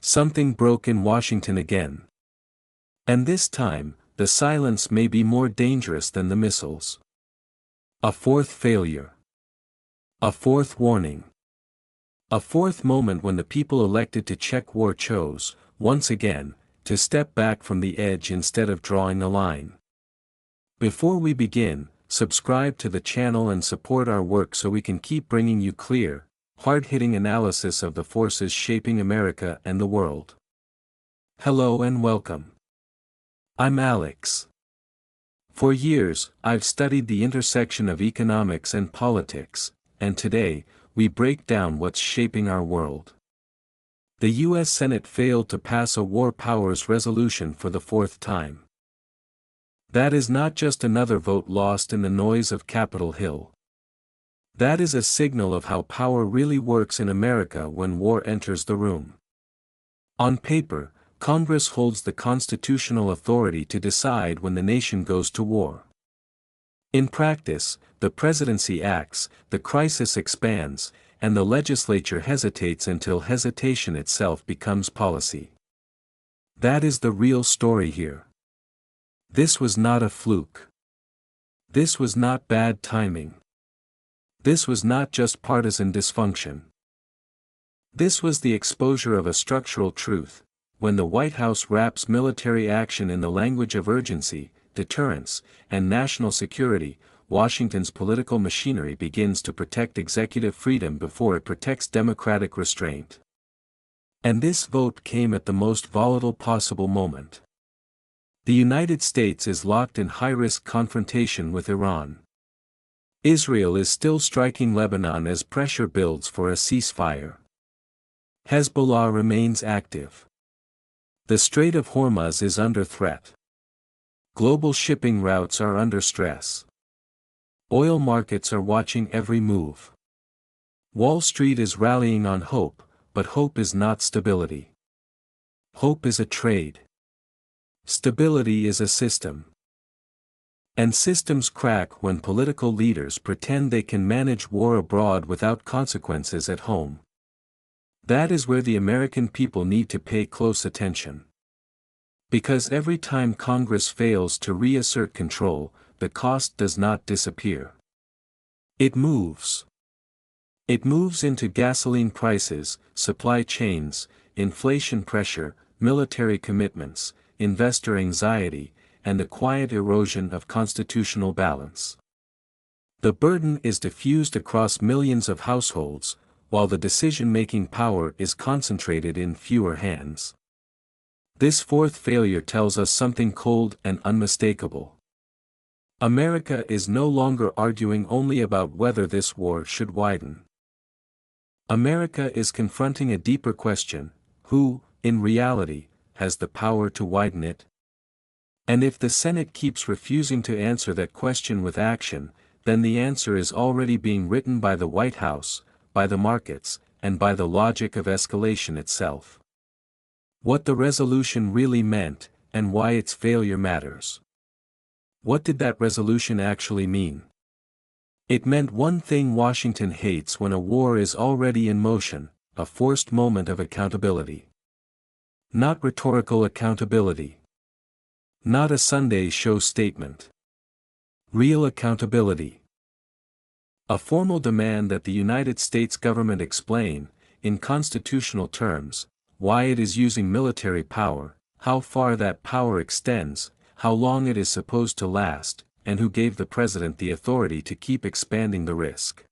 Something broke in Washington again. And this time, the silence may be more dangerous than the missiles. A fourth failure. A fourth warning. A fourth moment when the people elected to check war chose, once again, to step back from the edge instead of drawing a line. Before we begin, subscribe to the channel and support our work so we can keep bringing you clear, hard-hitting analysis of the forces shaping America and the world. Hello and welcome. I'm Alex. For years, I've studied the intersection of economics and politics, and today, we break down what's shaping our world. The U.S. Senate failed to pass a war powers resolution for the fourth time. That is not just another vote lost in the noise of Capitol Hill. That is a signal of how power really works in America when war enters the room. On paper, Congress holds the constitutional authority to decide when the nation goes to war. In practice, the presidency acts, the crisis expands, and the legislature hesitates until hesitation itself becomes policy. That is the real story here. This was not a fluke. This was not bad timing. This was not just partisan dysfunction. This was the exposure of a structural truth. When the White House wraps military action in the language of urgency, deterrence, and national security, Washington's political machinery begins to protect executive freedom before it protects democratic restraint. And this vote came at the most volatile possible moment. The United States is locked in high-risk confrontation with Iran. Israel is still striking Lebanon as pressure builds for a ceasefire. Hezbollah remains active. The Strait of Hormuz is under threat. Global shipping routes are under stress. Oil markets are watching every move. Wall Street is rallying on hope, but hope is not stability. Hope is a trade. Stability is a system. And systems crack when political leaders pretend they can manage war abroad without consequences at home. That is where the American people need to pay close attention. Because every time Congress fails to reassert control, the cost does not disappear. It moves. It moves into gasoline prices, supply chains, inflation pressure, military commitments, investor anxiety, and the quiet erosion of constitutional balance. The burden is diffused across millions of households, while the decision-making power is concentrated in fewer hands. This fourth failure tells us something cold and unmistakable. America is no longer arguing only about whether this war should widen. America is confronting a deeper question: who, in reality, has the power to widen it? And if the Senate keeps refusing to answer that question with action, then the answer is already being written by the White House, by the markets, and by the logic of escalation itself. What the resolution really meant, and why its failure matters. What did that resolution actually mean? It meant one thing Washington hates when a war is already in motion: a forced moment of accountability. Not rhetorical accountability. Not a Sunday show statement. Real accountability. A formal demand that the United States government explain, in constitutional terms, why it is using military power, how far that power extends, how long it is supposed to last, and who gave the president the authority to keep expanding the risk.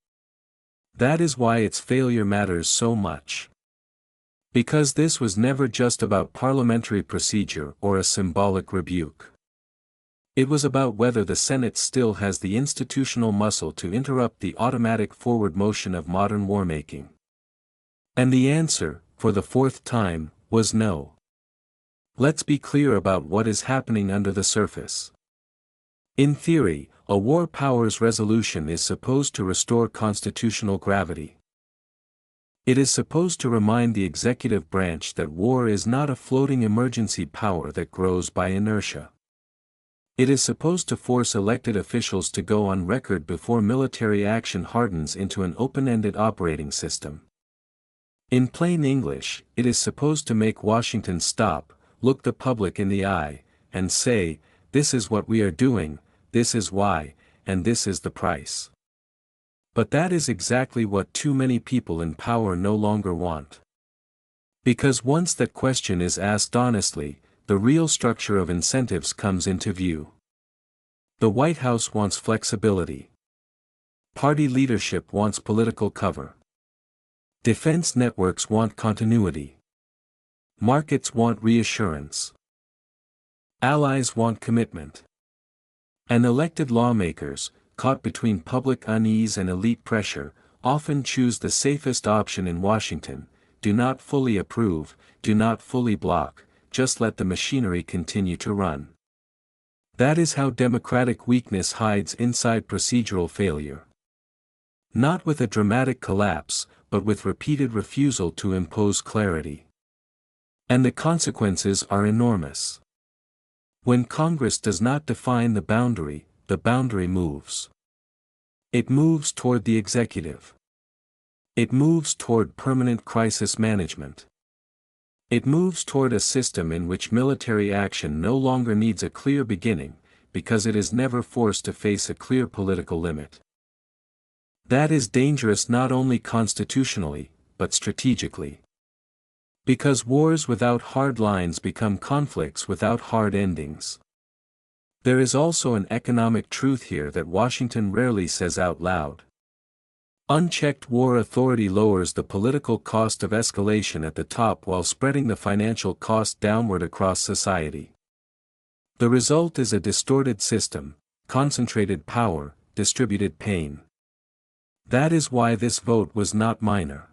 That is why its failure matters so much. Because this was never just about parliamentary procedure or a symbolic rebuke. It was about whether the Senate still has the institutional muscle to interrupt the automatic forward motion of modern warmaking. And the answer, for the fourth time, was no. Let's be clear about what is happening under the surface. In theory, a war powers resolution is supposed to restore constitutional gravity. It is supposed to remind the executive branch that war is not a floating emergency power that grows by inertia. It is supposed to force elected officials to go on record before military action hardens into an open-ended operating system. In plain English, it is supposed to make Washington stop, look the public in the eye, and say, this is what we are doing, this is why, and this is the price. But that is exactly what too many people in power no longer want. Because once that question is asked honestly, the real structure of incentives comes into view. The White House wants flexibility. Party leadership wants political cover. Defense networks want continuity. Markets want reassurance. Allies want commitment. And elected lawmakers, caught between public unease and elite pressure, often choose the safest option in Washington: do not fully approve, do not fully block, just let the machinery continue to run. That is how democratic weakness hides inside procedural failure. Not with a dramatic collapse, but with repeated refusal to impose clarity. And the consequences are enormous. When Congress does not define the boundary moves. It moves toward the executive. It moves toward permanent crisis management. It moves toward a system in which military action no longer needs a clear beginning, because it is never forced to face a clear political limit. That is dangerous not only constitutionally, but strategically. Because wars without hard lines become conflicts without hard endings. There is also an economic truth here that Washington rarely says out loud. Unchecked war authority lowers the political cost of escalation at the top while spreading the financial cost downward across society. The result is a distorted system, concentrated power, distributed pain. That is why this vote was not minor.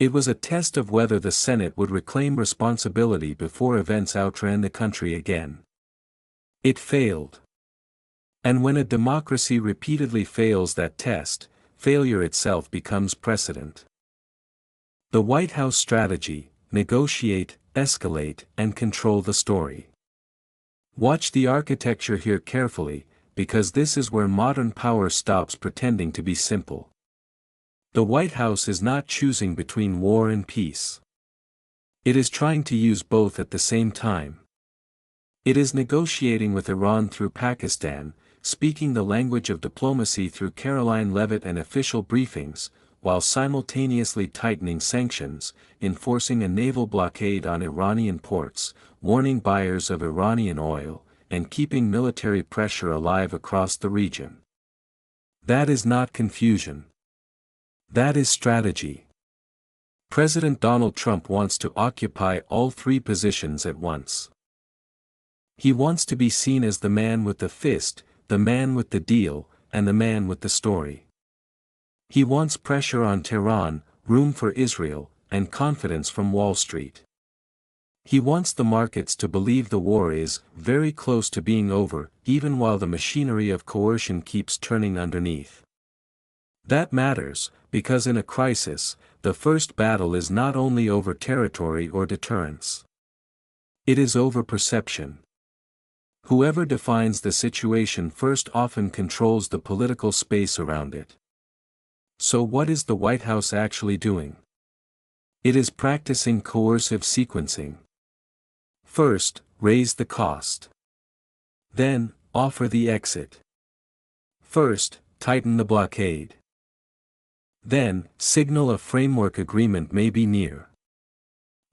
It was a test of whether the Senate would reclaim responsibility before events outran the country again. It failed. And when a democracy repeatedly fails that test, failure itself becomes precedent. The White House strategy: negotiate, escalate, and control the story. Watch the architecture here carefully, because this is where modern power stops pretending to be simple. The White House is not choosing between war and peace. It is trying to use both at the same time. It is negotiating with Iran through Pakistan, speaking the language of diplomacy through Caroline Leavitt and official briefings, while simultaneously tightening sanctions, enforcing a naval blockade on Iranian ports, warning buyers of Iranian oil, and keeping military pressure alive across the region. That is not confusion. That is strategy. President Donald Trump wants to occupy all three positions at once. He wants to be seen as the man with the fist, the man with the deal, and the man with the story. He wants pressure on Tehran, room for Israel, and confidence from Wall Street. He wants the markets to believe the war is very close to being over, even while the machinery of coercion keeps turning underneath. That matters, because in a crisis, the first battle is not only over territory or deterrence. It is over perception. Whoever defines the situation first often controls the political space around it. So what is the White House actually doing? It is practicing coercive sequencing. First, raise the cost. Then, offer the exit. First, tighten the blockade. Then, signal a framework agreement may be near.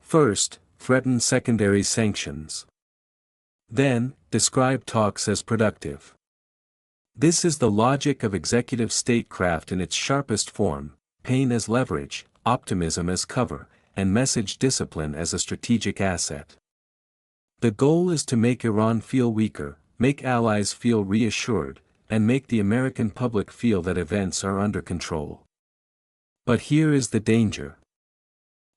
First, threaten secondary sanctions. Then, describe talks as productive. This is the logic of executive statecraft in its sharpest form: pain as leverage, optimism as cover, and message discipline as a strategic asset. The goal is to make Iran feel weaker, make allies feel reassured, and make the American public feel that events are under control. But here is the danger.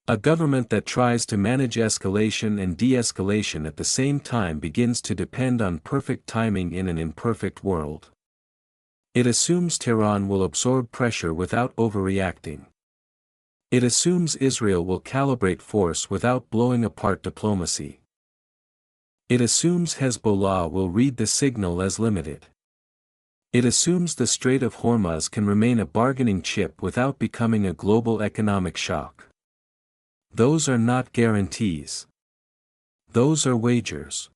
A government that tries to manage escalation and de-escalation at the same time begins to depend on perfect timing in an imperfect world. It assumes Tehran will absorb pressure without overreacting. It assumes Israel will calibrate force without blowing apart diplomacy. It assumes Hezbollah will read the signal as limited. It assumes the Strait of Hormuz can remain a bargaining chip without becoming a global economic shock. Those are not guarantees. Those are wagers.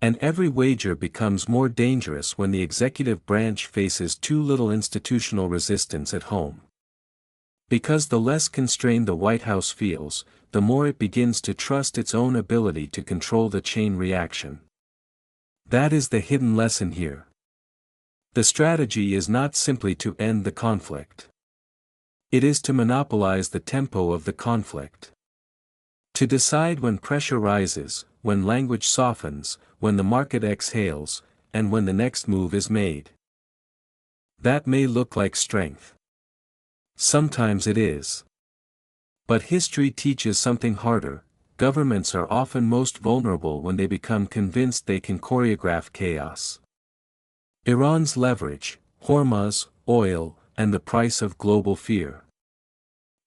And every wager becomes more dangerous when the executive branch faces too little institutional resistance at home. Because the less constrained the White House feels, the more it begins to trust its own ability to control the chain reaction. That is the hidden lesson here. The strategy is not simply to end the conflict. It is to monopolize the tempo of the conflict. To decide when pressure rises, when language softens, when the market exhales, and when the next move is made. That may look like strength. Sometimes it is. But history teaches something harder. Governments are often most vulnerable when they become convinced they can choreograph chaos. Iran's leverage, Hormuz, oil, and the price of global fear.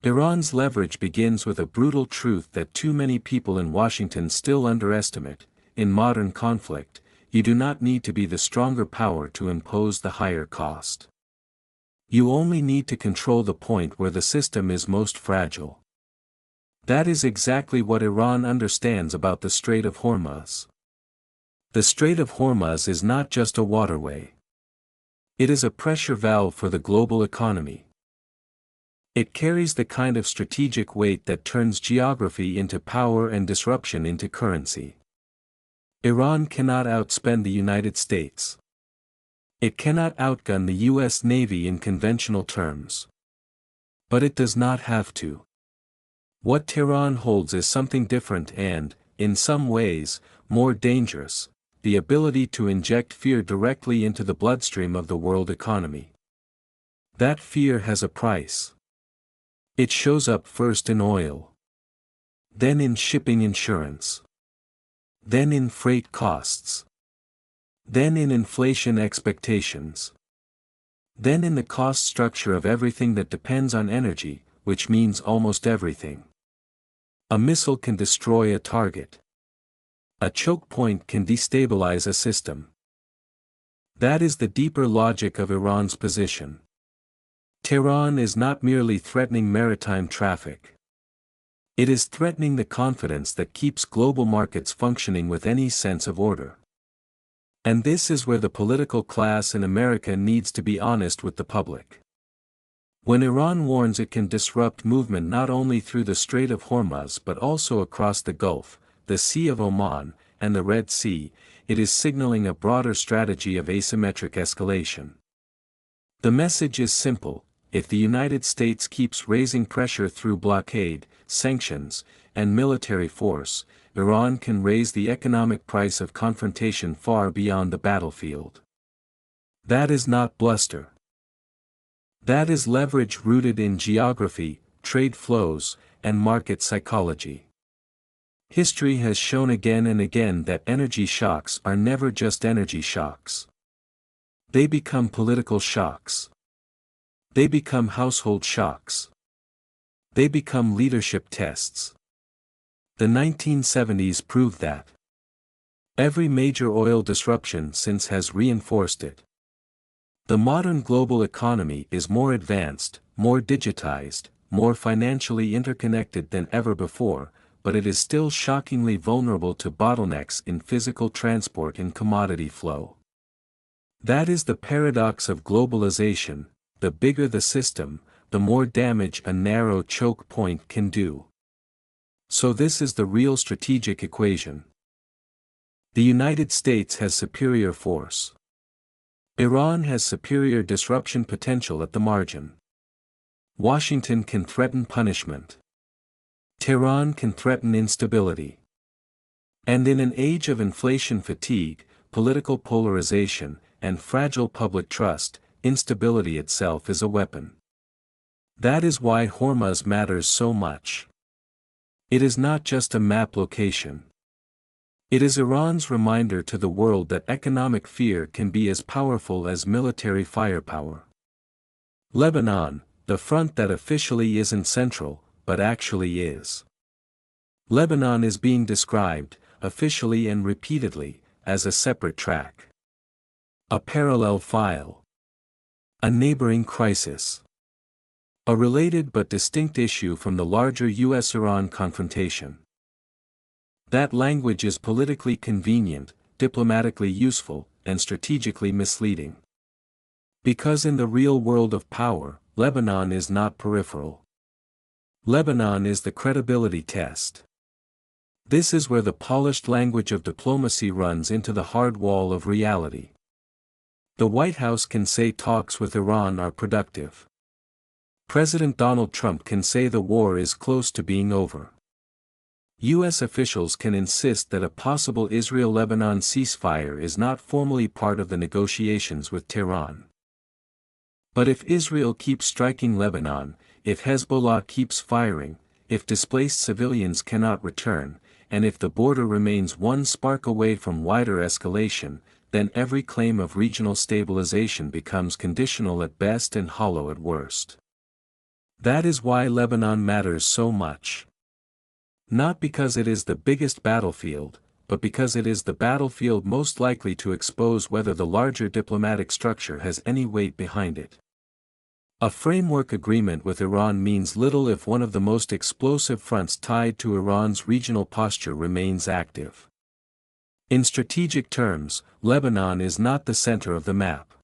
Iran's leverage begins with a brutal truth that too many people in Washington still underestimate. In modern conflict, you do not need to be the stronger power to impose the higher cost. You only need to control the point where the system is most fragile. That is exactly what Iran understands about the Strait of Hormuz. The Strait of Hormuz is not just a waterway. It is a pressure valve for the global economy. It carries the kind of strategic weight that turns geography into power and disruption into currency. Iran cannot outspend the United States. It cannot outgun the U.S. Navy in conventional terms. But it does not have to. What Tehran holds is something different and, in some ways, more dangerous: the ability to inject fear directly into the bloodstream of the world economy. That fear has a price. It shows up first in oil. Then in shipping insurance. Then in freight costs. Then in inflation expectations. Then in the cost structure of everything that depends on energy, which means almost everything. A missile can destroy a target. A choke point can destabilize a system. That is the deeper logic of Iran's position. Tehran is not merely threatening maritime traffic. It is threatening the confidence that keeps global markets functioning with any sense of order. And this is where the political class in America needs to be honest with the public. When Iran warns it can disrupt movement not only through the Strait of Hormuz but also across the Gulf, the Sea of Oman, and the Red Sea, it is signaling a broader strategy of asymmetric escalation. The message is simple: if the United States keeps raising pressure through blockade, sanctions, and military force, Iran can raise the economic price of confrontation far beyond the battlefield. That is not bluster. That is leverage rooted in geography, trade flows, and market psychology. History has shown again and again that energy shocks are never just energy shocks. They become political shocks. They become household shocks. They become leadership tests. The 1970s proved that. Every major oil disruption since has reinforced it. The modern global economy is more advanced, more digitized, more financially interconnected than ever before, but it is still shockingly vulnerable to bottlenecks in physical transport and commodity flow. That is the paradox of globalization: the bigger the system, the more damage a narrow choke point can do. So this is the real strategic equation. The United States has superior force. Iran has superior disruption potential at the margin. Washington can threaten punishment. Tehran can threaten instability. And in an age of inflation fatigue, political polarization, and fragile public trust, instability itself is a weapon. That is why Hormuz matters so much. It is not just a map location. It is Iran's reminder to the world that economic fear can be as powerful as military firepower. Lebanon, the front that officially isn't central, but actually is. Lebanon is being described, officially and repeatedly, as a separate track. A parallel file. A neighboring crisis. A related but distinct issue from the larger US-Iran confrontation. That language is politically convenient, diplomatically useful, and strategically misleading. Because in the real world of power, Lebanon is not peripheral. Lebanon is the credibility test. This is where the polished language of diplomacy runs into the hard wall of reality. The White House can say talks with Iran are productive. President Donald Trump can say the war is close to being over. U.S. officials can insist that a possible Israel-Lebanon ceasefire is not formally part of the negotiations with Tehran. But if Israel keeps striking Lebanon, if Hezbollah keeps firing, if displaced civilians cannot return, and if the border remains one spark away from wider escalation, then every claim of regional stabilization becomes conditional at best and hollow at worst. That is why Lebanon matters so much. Not because it is the biggest battlefield, but because it is the battlefield most likely to expose whether the larger diplomatic structure has any weight behind it. A framework agreement with Iran means little if one of the most explosive fronts tied to Iran's regional posture remains active. In strategic terms, Lebanon is not the center of the map.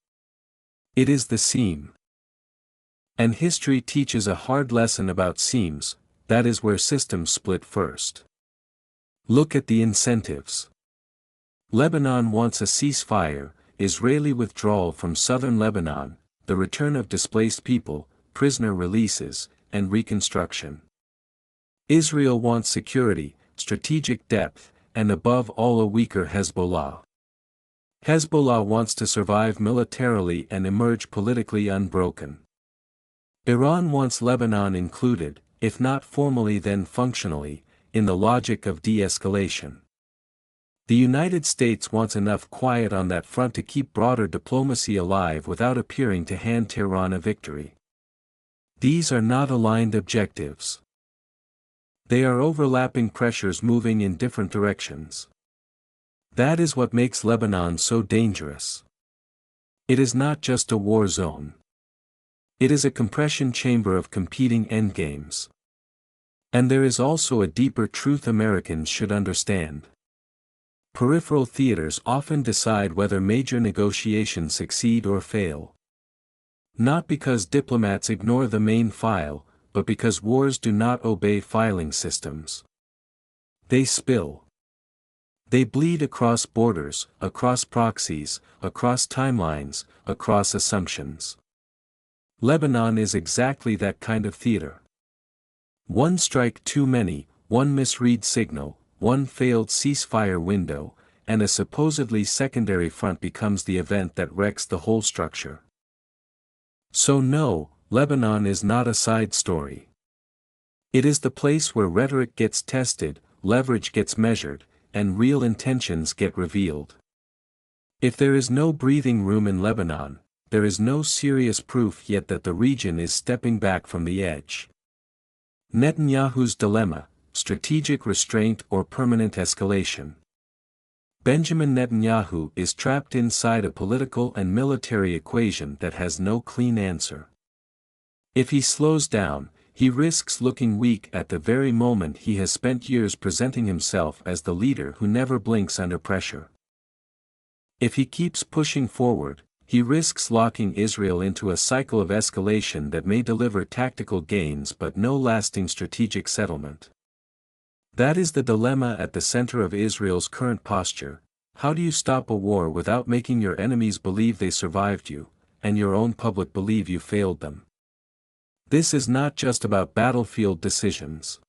It is the seam. And history teaches a hard lesson about seams, that is where systems split first. Look at the incentives. Lebanon wants a ceasefire, Israeli withdrawal from southern Lebanon, the return of displaced people, prisoner releases, and reconstruction. Israel wants security, strategic depth, and above all a weaker Hezbollah. Hezbollah wants to survive militarily and emerge politically unbroken. Iran wants Lebanon included, if not formally then functionally, in the logic of de-escalation. The United States wants enough quiet on that front to keep broader diplomacy alive without appearing to hand Tehran a victory. These are not aligned objectives. They are overlapping pressures moving in different directions. That is what makes Lebanon so dangerous. It is not just a war zone. It is a compression chamber of competing endgames. And there is also a deeper truth Americans should understand. Peripheral theaters often decide whether major negotiations succeed or fail. Not because diplomats ignore the main file, but because wars do not obey filing systems. They spill. They bleed across borders, across proxies, across timelines, across assumptions. Lebanon is exactly that kind of theater. One strike too many, one misread signal, one failed ceasefire window, and a supposedly secondary front becomes the event that wrecks the whole structure. So no, Lebanon is not a side story. It is the place where rhetoric gets tested, leverage gets measured, and real intentions get revealed. If there is no breathing room in Lebanon, there is no serious proof yet that the region is stepping back from the edge. Netanyahu's dilemma: strategic restraint or permanent escalation. Benjamin Netanyahu is trapped inside a political and military equation that has no clean answer. If he slows down, he risks looking weak at the very moment he has spent years presenting himself as the leader who never blinks under pressure. If he keeps pushing forward, he risks locking Israel into a cycle of escalation that may deliver tactical gains but no lasting strategic settlement. That is the dilemma at the center of Israel's current posture. How do you stop a war without making your enemies believe they survived you, and your own public believe you failed them? This is not just about battlefield decisions.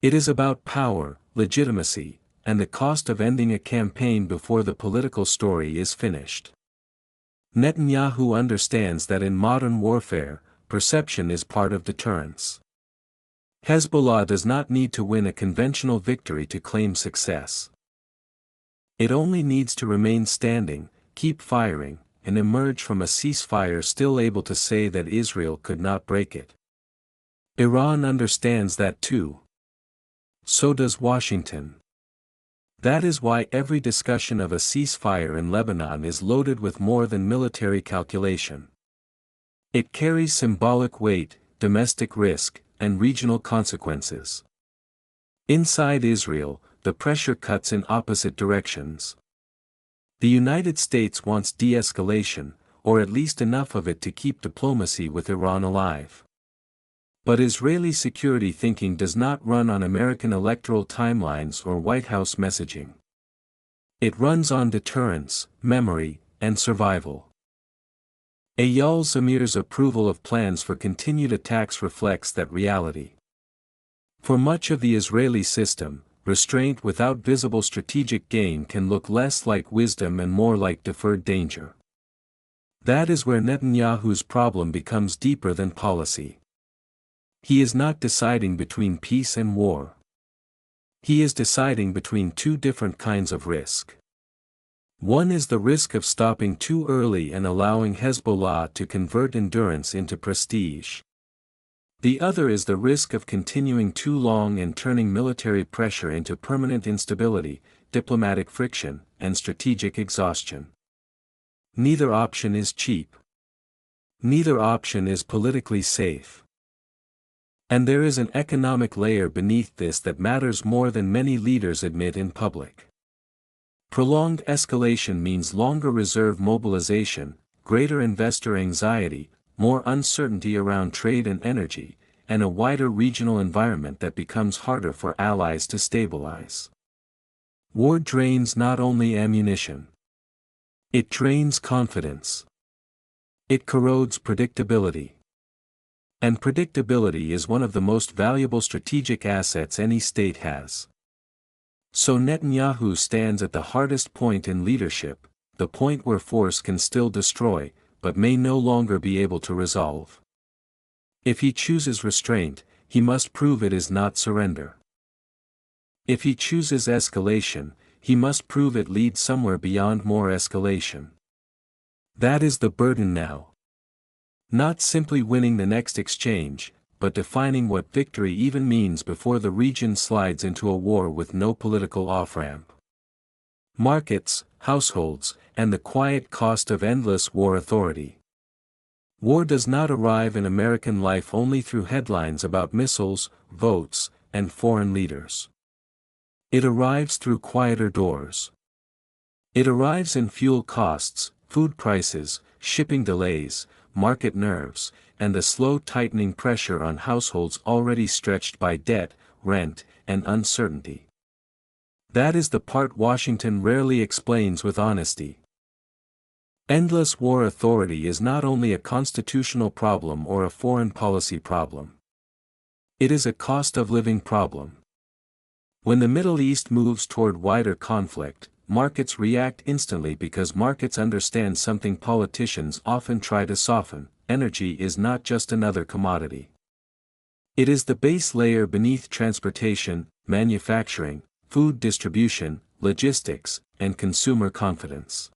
It is about power, legitimacy, and the cost of ending a campaign before the political story is finished. Netanyahu understands that in modern warfare, perception is part of deterrence. Hezbollah does not need to win a conventional victory to claim success. It only needs to remain standing, keep firing, and emerge from a ceasefire still able to say that Israel could not break it. Iran understands that too. So does Washington. That is why every discussion of a ceasefire in Lebanon is loaded with more than military calculation. It carries symbolic weight, domestic risk, and regional consequences. Inside Israel, the pressure cuts in opposite directions. The United States wants de-escalation, or at least enough of it to keep diplomacy with Iran alive. But Israeli security thinking does not run on American electoral timelines or White House messaging. It runs on deterrence, memory, and survival. Eyal Zamir's approval of plans for continued attacks reflects that reality. For much of the Israeli system, restraint without visible strategic gain can look less like wisdom and more like deferred danger. That is where Netanyahu's problem becomes deeper than policy. He is not deciding between peace and war. He is deciding between two different kinds of risk. One is the risk of stopping too early and allowing Hezbollah to convert endurance into prestige. The other is the risk of continuing too long and turning military pressure into permanent instability, diplomatic friction, and strategic exhaustion. Neither option is cheap. Neither option is politically safe. And there is an economic layer beneath this that matters more than many leaders admit in public. Prolonged escalation means longer reserve mobilization, greater investor anxiety, more uncertainty around trade and energy, and a wider regional environment that becomes harder for allies to stabilize. War drains not only ammunition. It drains confidence. It corrodes predictability. And predictability is one of the most valuable strategic assets any state has. So Netanyahu stands at the hardest point in leadership, the point where force can still destroy, but may no longer be able to resolve. If he chooses restraint, he must prove it is not surrender. If he chooses escalation, he must prove it leads somewhere beyond more escalation. That is the burden now. Not simply winning the next exchange, but defining what victory even means before the region slides into a war with no political off-ramp. Markets, households, and the quiet cost of endless war authority. War does not arrive in American life only through headlines about missiles, votes, and foreign leaders. It arrives through quieter doors. It arrives in fuel costs, food prices, shipping delays, market nerves, and the slow tightening pressure on households already stretched by debt, rent, and uncertainty. That is the part Washington rarely explains with honesty. Endless war authority is not only a constitutional problem or a foreign policy problem. It is a cost of living problem. When the Middle East moves toward wider conflict, markets react instantly because markets understand something politicians often try to soften: energy is not just another commodity. It is the base layer beneath transportation, manufacturing, food distribution, logistics, and consumer confidence.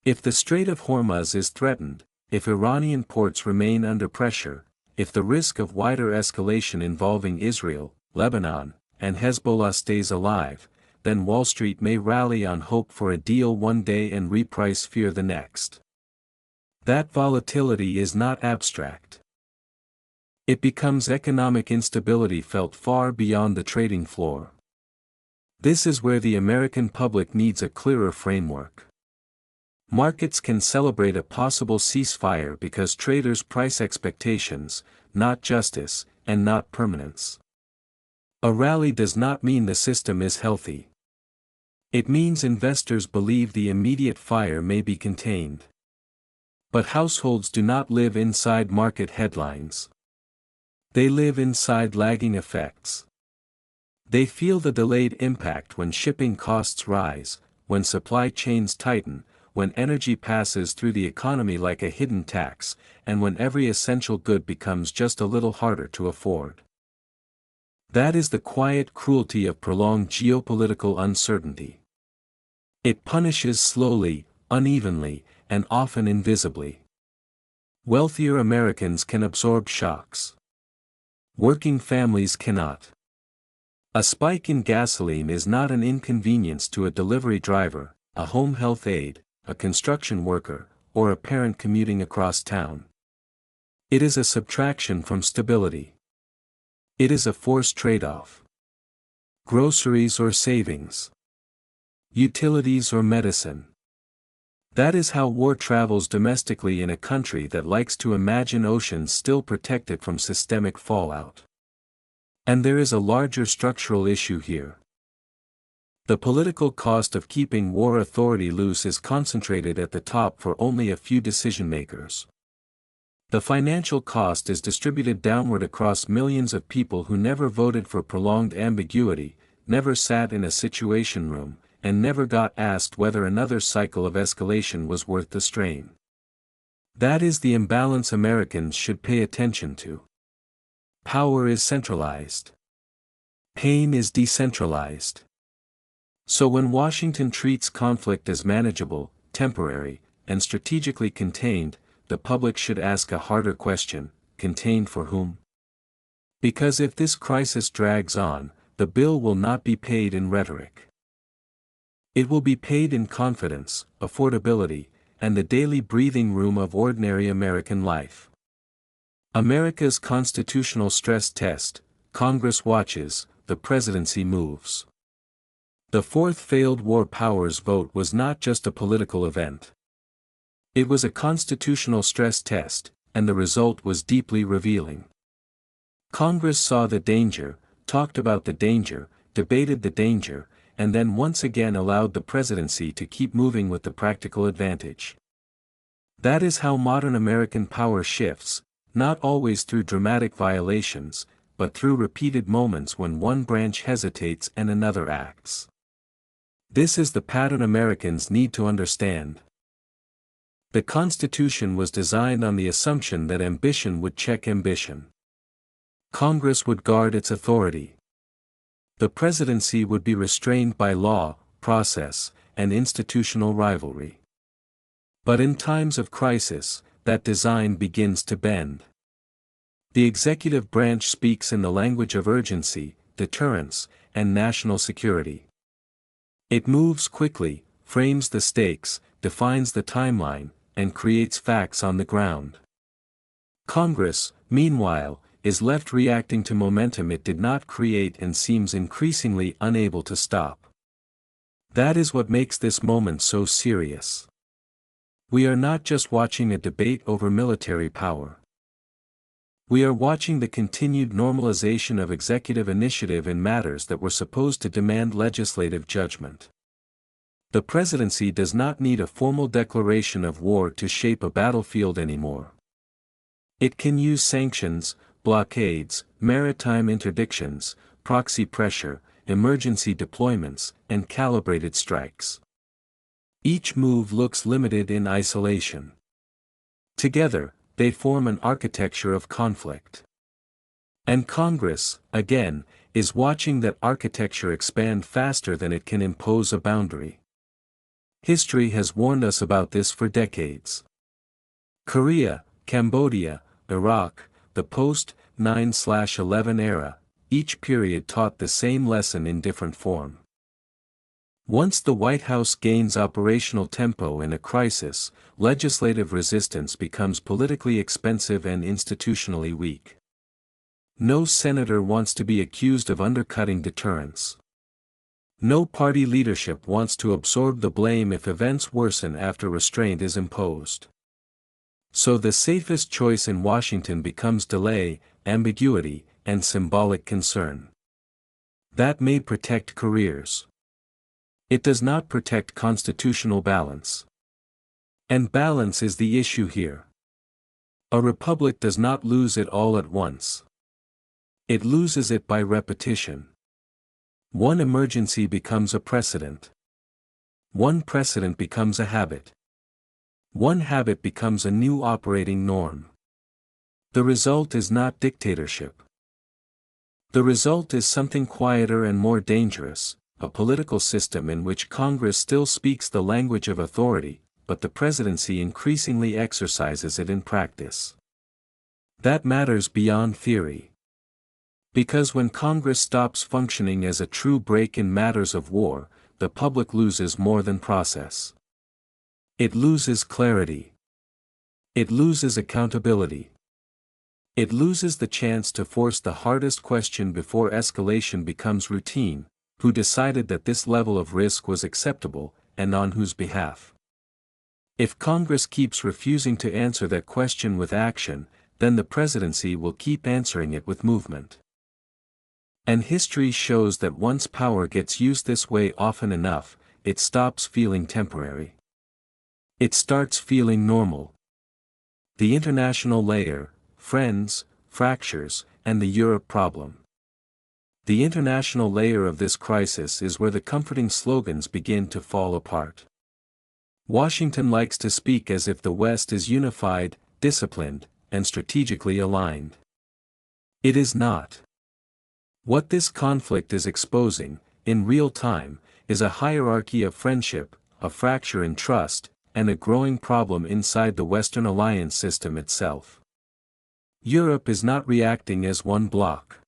If the Strait of Hormuz is threatened, if Iranian ports remain under pressure, if the risk of wider escalation involving Israel, Lebanon, and Hezbollah stays alive, then Wall Street may rally on hope for a deal one day and reprice fear the next. That volatility is not abstract. It becomes economic instability felt far beyond the trading floor. This is where the American public needs a clearer framework. Markets can celebrate a possible ceasefire because traders price expectations, not justice, and not permanence. A rally does not mean the system is healthy. It means investors believe the immediate fire may be contained. But households do not live inside market headlines. They live inside lagging effects. They feel the delayed impact when shipping costs rise, when supply chains tighten, when energy passes through the economy like a hidden tax, and when every essential good becomes just a little harder to afford. That is the quiet cruelty of prolonged geopolitical uncertainty. It punishes slowly, unevenly, and often invisibly. Wealthier Americans can absorb shocks. Working families cannot. A spike in gasoline is not an inconvenience to a delivery driver, a home health aide, a construction worker, or a parent commuting across town. It is a subtraction from stability. It is a forced trade-off. Groceries or savings? Utilities or medicine? That is how war travels domestically in a country that likes to imagine oceans still protected from systemic fallout. And there is a larger structural issue here. The political cost of keeping war authority loose is concentrated at the top for only a few decision-makers. The financial cost is distributed downward across millions of people who never voted for prolonged ambiguity, never sat in a situation room, and never got asked whether another cycle of escalation was worth the strain. That is the imbalance Americans should pay attention to. Power is centralized. Pain is decentralized. So when Washington treats conflict as manageable, temporary, and strategically contained, the public should ask a harder question: contained for whom? Because if this crisis drags on, the bill will not be paid in rhetoric. It will be paid in confidence, affordability, and the daily breathing room of ordinary American life. America's constitutional stress test: Congress watches, the presidency moves. The fourth failed war powers vote was not just a political event. It was a constitutional stress test, and the result was deeply revealing. Congress saw the danger, talked about the danger, debated the danger, and then once again allowed the presidency to keep moving with the practical advantage. That is how modern American power shifts, not always through dramatic violations, but through repeated moments when one branch hesitates and another acts. This is the pattern Americans need to understand. The Constitution was designed on the assumption that ambition would check ambition. Congress would guard its authority. The presidency would be restrained by law, process, and institutional rivalry. But in times of crisis, that design begins to bend. The executive branch speaks in the language of urgency, deterrence, and national security. It moves quickly, frames the stakes, defines the timeline, and creates facts on the ground. Congress, meanwhile, is left reacting to momentum it did not create and seems increasingly unable to stop. That is what makes this moment so serious. We are not just watching a debate over military power. We are watching the continued normalization of executive initiative in matters that were supposed to demand legislative judgment. The presidency does not need a formal declaration of war to shape a battlefield anymore. It can use sanctions, blockades, maritime interdictions, proxy pressure, emergency deployments, and calibrated strikes. Each move looks limited in isolation. Together, they form an architecture of conflict. And Congress, again, is watching that architecture expand faster than it can impose a boundary. History has warned us about this for decades. Korea, Cambodia, Iraq, the post-9/11 era, each period taught the same lesson in different form. Once the White House gains operational tempo in a crisis, legislative resistance becomes politically expensive and institutionally weak. No senator wants to be accused of undercutting deterrence. No party leadership wants to absorb the blame if events worsen after restraint is imposed. So the safest choice in Washington becomes delay, ambiguity, and symbolic concern. That may protect careers. It does not protect constitutional balance. And balance is the issue here. A republic does not lose it all at once. It loses it by repetition. One emergency becomes a precedent. One precedent becomes a habit. One habit becomes a new operating norm. The result is not dictatorship. The result is something quieter and more dangerous, a political system in which Congress still speaks the language of authority, but the presidency increasingly exercises it in practice. That matters beyond theory. Because when Congress stops functioning as a true brake in matters of war, the public loses more than process. It loses clarity. It loses accountability. It loses the chance to force the hardest question before escalation becomes routine: who decided that this level of risk was acceptable, and on whose behalf? If Congress keeps refusing to answer that question with action, then the presidency will keep answering it with movement. And history shows that once power gets used this way often enough, it stops feeling temporary. It starts feeling normal. The international layer, friends, fractures, and the Europe problem. The international layer of this crisis is where the comforting slogans begin to fall apart. Washington likes to speak as if the West is unified, disciplined, and strategically aligned. It is not. What this conflict is exposing, in real time, is a hierarchy of friendship, a fracture in trust, and a growing problem inside the Western alliance system itself. Europe is not reacting as one bloc.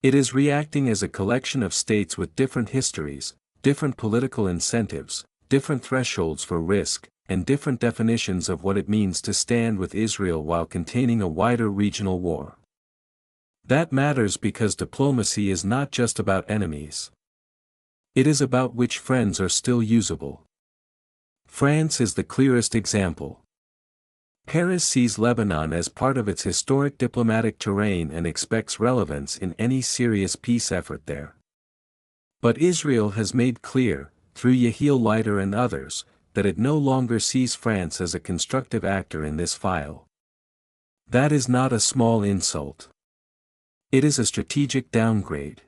It is reacting as a collection of states with different histories, different political incentives, different thresholds for risk, and different definitions of what it means to stand with Israel while containing a wider regional war. That matters because diplomacy is not just about enemies. It is about which friends are still usable. France is the clearest example. Paris sees Lebanon as part of its historic diplomatic terrain and expects relevance in any serious peace effort there. But Israel has made clear, through Yehiel Leiter and others, that it no longer sees France as a constructive actor in this file. That is not a small insult. It is a strategic downgrade.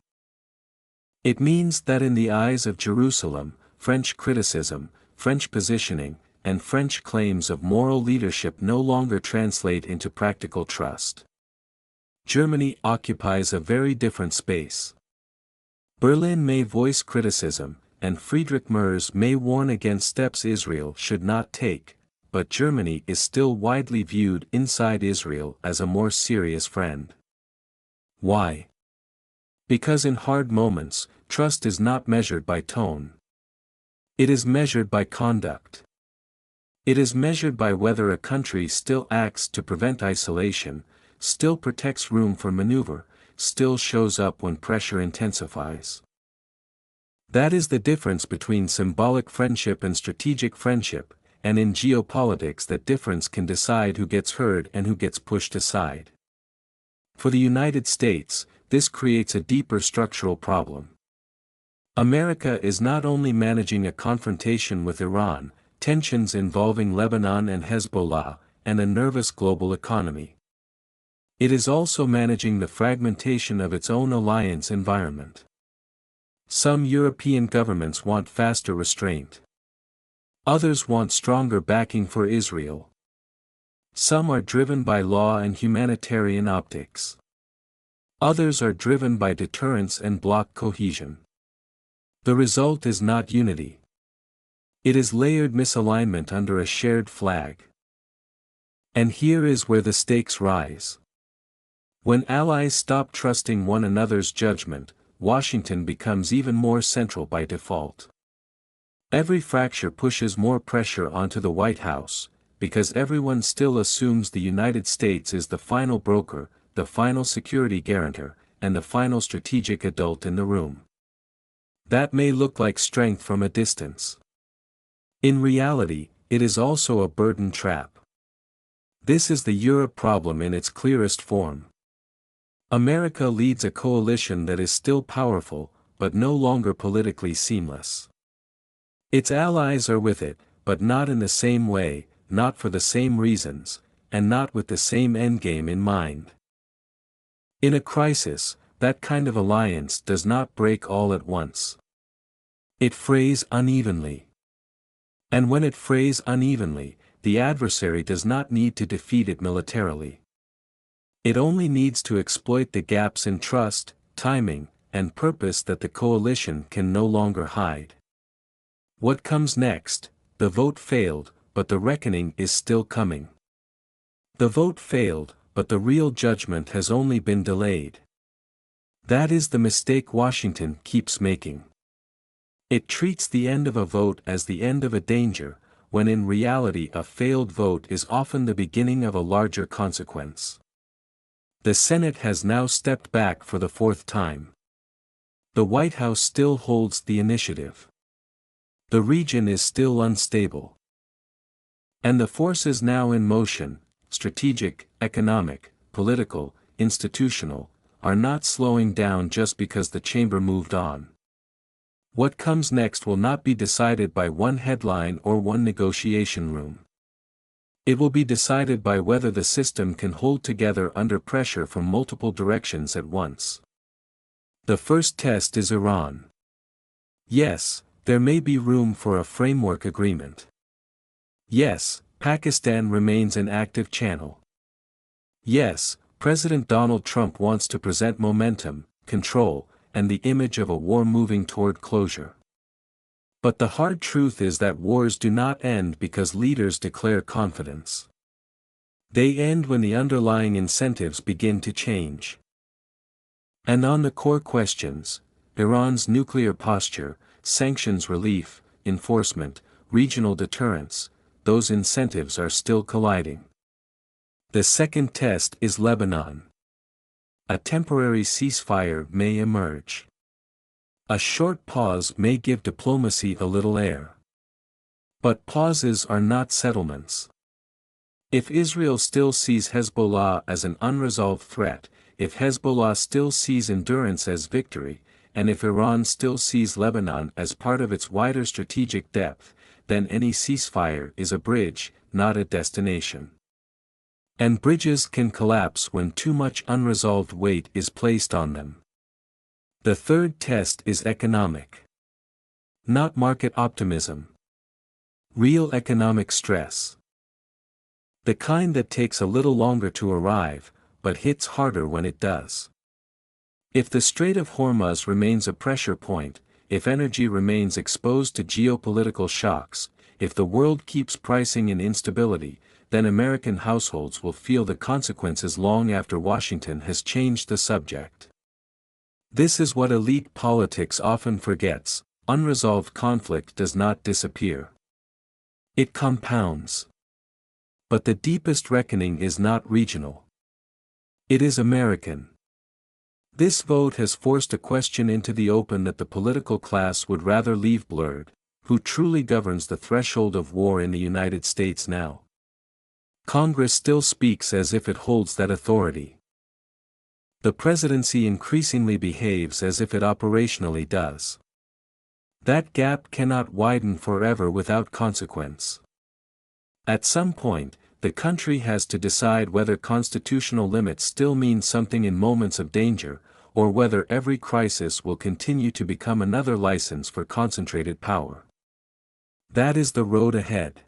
It means that in the eyes of Jerusalem, French criticism, French positioning, and French claims of moral leadership no longer translate into practical trust. Germany occupies a very different space. Berlin may voice criticism, and Friedrich Merz may warn against steps Israel should not take, but Germany is still widely viewed inside Israel as a more serious friend. Why? Because in hard moments, trust is not measured by tone. It is measured by conduct. It is measured by whether a country still acts to prevent isolation, still protects room for maneuver, still shows up when pressure intensifies. That is the difference between symbolic friendship and strategic friendship, and in geopolitics that difference can decide who gets heard and who gets pushed aside. For the United States, this creates a deeper structural problem. America is not only managing a confrontation with Iran, tensions involving Lebanon and Hezbollah, and a nervous global economy. It is also managing the fragmentation of its own alliance environment. Some European governments want faster restraint. Others want stronger backing for Israel. Some are driven by law and humanitarian optics. Others are driven by deterrence and bloc cohesion. The result is not unity. It is layered misalignment under a shared flag. And here is where the stakes rise. When allies stop trusting one another's judgment, Washington becomes even more central by default. Every fracture pushes more pressure onto the White House, because everyone still assumes the United States is the final broker, the final security guarantor, and the final strategic adult in the room. That may look like strength from a distance. In reality, it is also a burden trap. This is the Europe problem in its clearest form. America leads a coalition that is still powerful, but no longer politically seamless. Its allies are with it, but not in the same way, not for the same reasons, and not with the same endgame in mind. In a crisis, that kind of alliance does not break all at once. It frays unevenly. And when it frays unevenly, the adversary does not need to defeat it militarily. It only needs to exploit the gaps in trust, timing, and purpose that the coalition can no longer hide. What comes next? The vote failed, but the reckoning is still coming. The vote failed, but the real judgment has only been delayed. That is the mistake Washington keeps making. It treats the end of a vote as the end of a danger, when in reality a failed vote is often the beginning of a larger consequence. The Senate has now stepped back for the fourth time. The White House still holds the initiative. The region is still unstable. And the forces now in motion, strategic, economic, political, institutional, are not slowing down just because the chamber moved on. What comes next will not be decided by one headline or one negotiation room. It will be decided by whether the system can hold together under pressure from multiple directions at once. The first test is Iran. Yes, there may be room for a framework agreement. Yes, Pakistan remains an active channel. Yes, President Donald Trump wants to present momentum, control, and the image of a war moving toward closure. But the hard truth is that wars do not end because leaders declare confidence. They end when the underlying incentives begin to change. And on the core questions, Iran's nuclear posture, sanctions relief, enforcement, regional deterrence, those incentives are still colliding. The second test is Lebanon. A temporary ceasefire may emerge. A short pause may give diplomacy a little air. But pauses are not settlements. If Israel still sees Hezbollah as an unresolved threat, if Hezbollah still sees endurance as victory, and if Iran still sees Lebanon as part of its wider strategic depth, then any ceasefire is a bridge, not a destination. And bridges can collapse when too much unresolved weight is placed on them. The third test is economic. Not market optimism. Real economic stress. The kind that takes a little longer to arrive, but hits harder when it does. If the Strait of Hormuz remains a pressure point, if energy remains exposed to geopolitical shocks, if the world keeps pricing in instability, then American households will feel the consequences long after Washington has changed the subject. This is what elite politics often forgets: unresolved conflict does not disappear. It compounds. But the deepest reckoning is not regional. It is American. This vote has forced a question into the open that the political class would rather leave blurred: who truly governs the threshold of war in the United States now? Congress still speaks as if it holds that authority. The presidency increasingly behaves as if it operationally does. That gap cannot widen forever without consequence. At some point, the country has to decide whether constitutional limits still mean something in moments of danger, or whether every crisis will continue to become another license for concentrated power. That is the road ahead.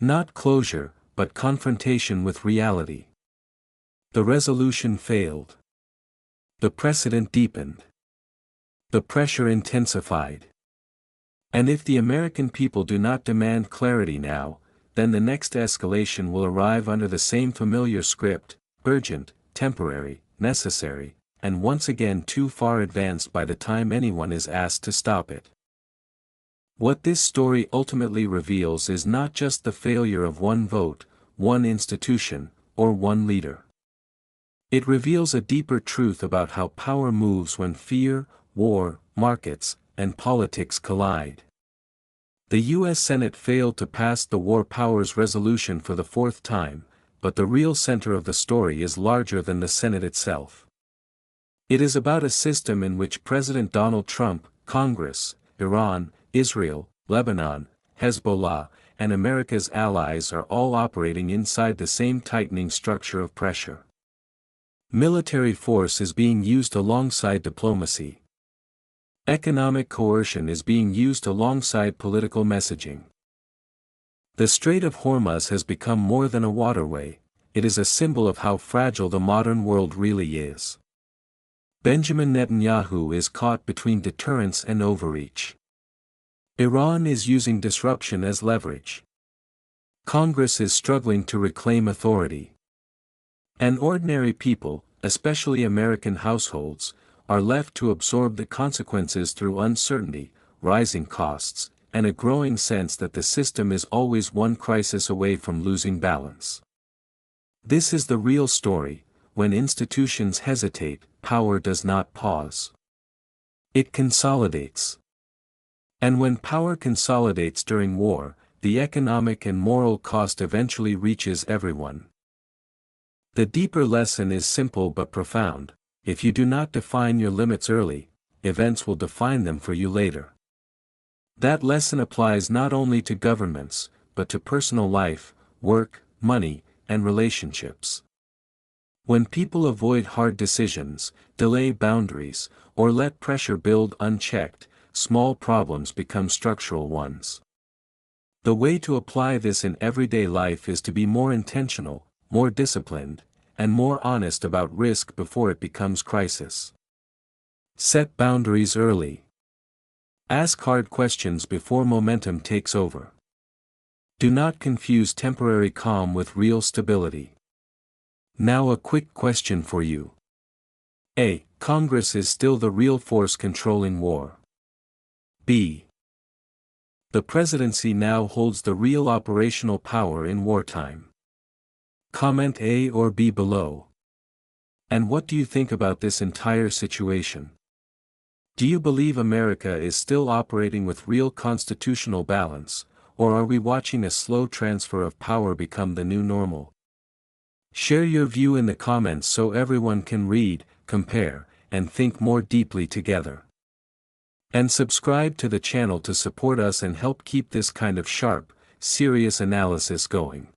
Not closure, but confrontation with reality. The resolution failed. The precedent deepened. The pressure intensified. And if the American people do not demand clarity now, then the next escalation will arrive under the same familiar script: urgent, temporary, necessary, and once again too far advanced by the time anyone is asked to stop it. What this story ultimately reveals is not just the failure of one vote, one institution, or one leader. It reveals a deeper truth about how power moves when fear, war, markets, and politics collide. The U.S. Senate failed to pass the War Powers Resolution for the fourth time, but the real center of the story is larger than the Senate itself. It is about a system in which President Donald Trump, Congress, Iran, Israel, Lebanon, Hezbollah, and America's allies are all operating inside the same tightening structure of pressure. Military force is being used alongside diplomacy. Economic coercion is being used alongside political messaging. The Strait of Hormuz has become more than a waterway; it is a symbol of how fragile the modern world really is. Benjamin Netanyahu is caught between deterrence and overreach. Iran is using disruption as leverage. Congress is struggling to reclaim authority. And ordinary people, especially American households, are left to absorb the consequences through uncertainty, rising costs, and a growing sense that the system is always one crisis away from losing balance. This is the real story, when institutions hesitate, power does not pause. It consolidates. And when power consolidates during war, the economic and moral cost eventually reaches everyone. The deeper lesson is simple but profound: if you do not define your limits early, events will define them for you later. That lesson applies not only to governments, but to personal life, work, money, and relationships. When people avoid hard decisions, delay boundaries, or let pressure build unchecked, small problems become structural ones. The way to apply this in everyday life is to be more intentional, more disciplined, and more honest about risk before it becomes crisis. Set boundaries early. Ask hard questions before momentum takes over. Do not confuse temporary calm with real stability. Now a quick question for you. A. Congress is still the real force controlling war. B. The presidency now holds the real operational power in wartime. Comment A or B below. And what do you think about this entire situation? Do you believe America is still operating with real constitutional balance, or are we watching a slow transfer of power become the new normal? Share your view in the comments so everyone can read, compare, and think more deeply together. And subscribe to the channel to support us and help keep this kind of sharp, serious analysis going.